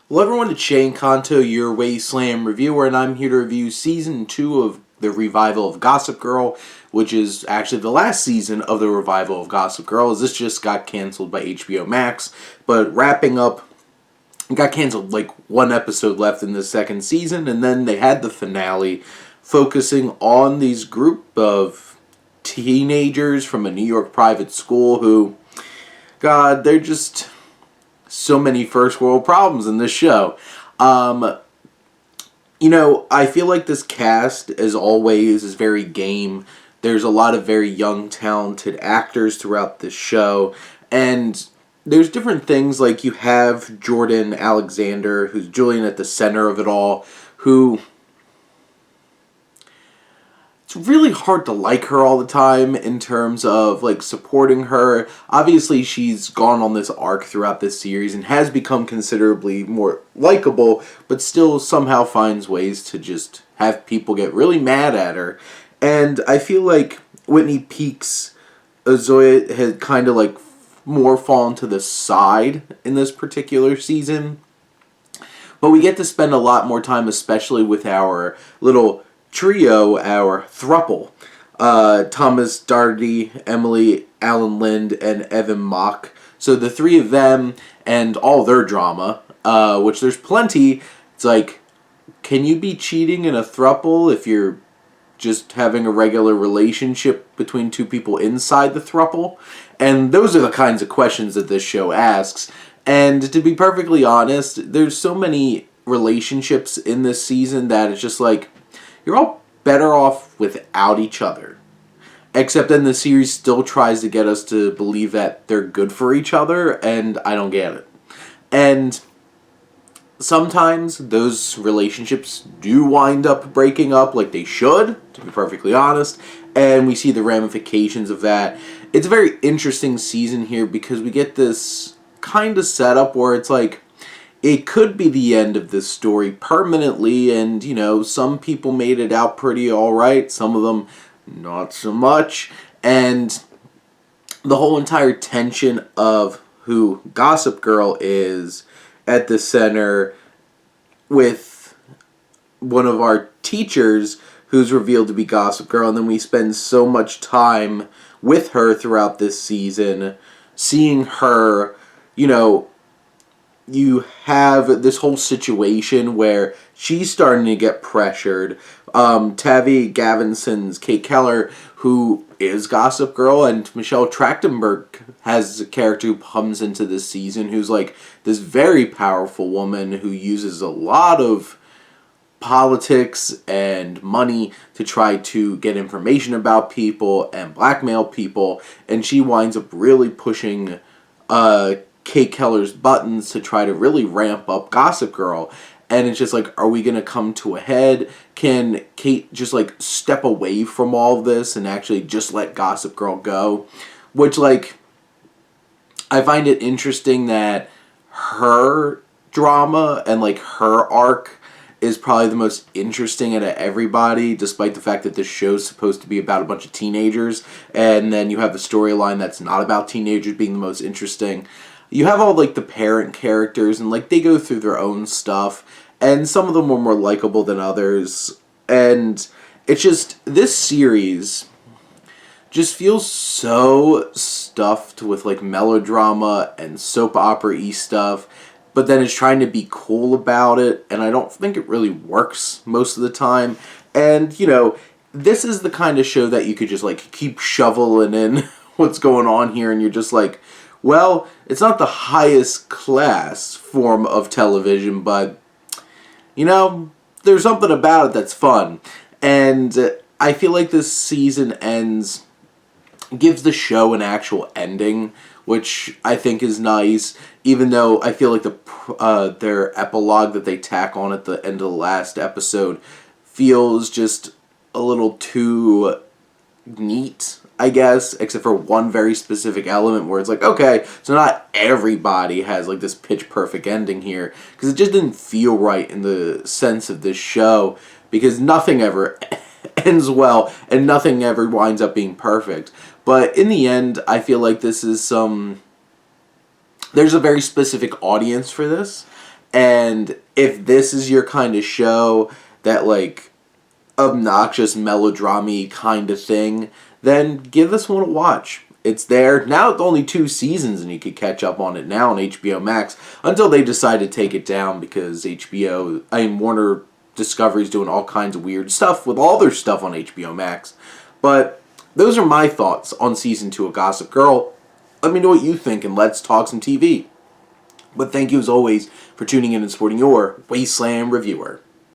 Hello everyone, it's Shane Kanto, your Wasteland reviewer, and I'm here to review Season 2 of the revival of Gossip Girl, which is actually the last season of the revival of Gossip Girl, as this just got canceled by HBO Max. But wrapping up, it got canceled like one episode left in the second season, and then they had the finale focusing on these group of teenagers from a New York private school who, God, they're just so many first world problems in this show. I feel like this cast, as always, is very game. There's a lot of very young, talented actors throughout this show, and there's different things, like you have Jordan Alexander, who's Julian at the center of it all, who... It's really hard to like her all the time in terms of, like, supporting her. Obviously, she's gone on this arc throughout this series and has become considerably more likable, but still somehow finds ways to just have people get really mad at her. And I feel like Whitney Peak's Azoya had kind of, like, more fallen to the side in this particular season. But we get to spend a lot more time, especially with our little trio, our thruple, Thomas Darty, Emily Allen Lind, and Evan Mock. So the three of them and all their drama, which there's plenty. It's like, can you be cheating in a thruple if you're just having a regular relationship between two people inside the thruple? And those are the kinds of questions that this show asks. And to be perfectly honest, there's so many relationships in this season that it's just like, you're all better off without each other. Except then the series still tries to get us to believe that they're good for each other, and I don't get it. And sometimes those relationships do wind up breaking up like they should, to be perfectly honest, and we see the ramifications of that. It's a very interesting season here because we get this kind of setup where it's like, it could be the end of this story permanently, and, some people made it out pretty alright, some of them not so much, and the whole entire tension of who Gossip Girl is at the center with one of our teachers who's revealed to be Gossip Girl, and then we spend so much time with her throughout this season, seeing her, you have this whole situation where she's starting to get pressured. Tavi Gavinson's Kate Keller, who is Gossip Girl, and Michelle Trachtenberg has a character who comes into this season who's like this very powerful woman who uses a lot of politics and money to try to get information about people and blackmail people, and she winds up really pushing Kate Keller's buttons to try to really ramp up Gossip Girl. And it's just like, are we going to come to a head? Can Kate just, like, step away from all of this and actually just let Gossip Girl go? Which, like, I find it interesting that her drama and, like, her arc is probably the most interesting out of everybody, despite the fact that this show's supposed to be about a bunch of teenagers, and then you have the storyline that's not about teenagers being the most interesting. You have all, like, the parent characters, and, like, they go through their own stuff, and some of them are more likable than others, and it's just, this series just feels so stuffed with, like, melodrama and soap opera-y stuff, but then it's trying to be cool about it, and I don't think it really works most of the time, and, this is the kind of show that you could just, like, keep shoveling in what's going on here, and you're just like, well, it's not the highest class form of television, but, there's something about it that's fun. And I feel like this season gives the show an actual ending, which I think is nice, even though I feel like their epilogue that they tack on at the end of the last episode feels just a little too neat, I guess, except for one very specific element where it's like, okay, so not everybody has, like, this pitch-perfect ending here, because it just didn't feel right in the sense of this show, because nothing ever ends well, and nothing ever winds up being perfect. But in the end, I feel like this is there's a very specific audience for this, And if this is your kind of show, that like obnoxious melodrama kind of thing, then give this one a watch. It's there. Now it's only 2 seasons and you could catch up on it now on HBO Max until they decide to take it down because Warner Discovery's doing all kinds of weird stuff with all their stuff on HBO Max. But those are my thoughts on season 2 of Gossip Girl. Let me know what you think and let's talk some TV. But thank you as always for tuning in and supporting your Wasteland reviewer.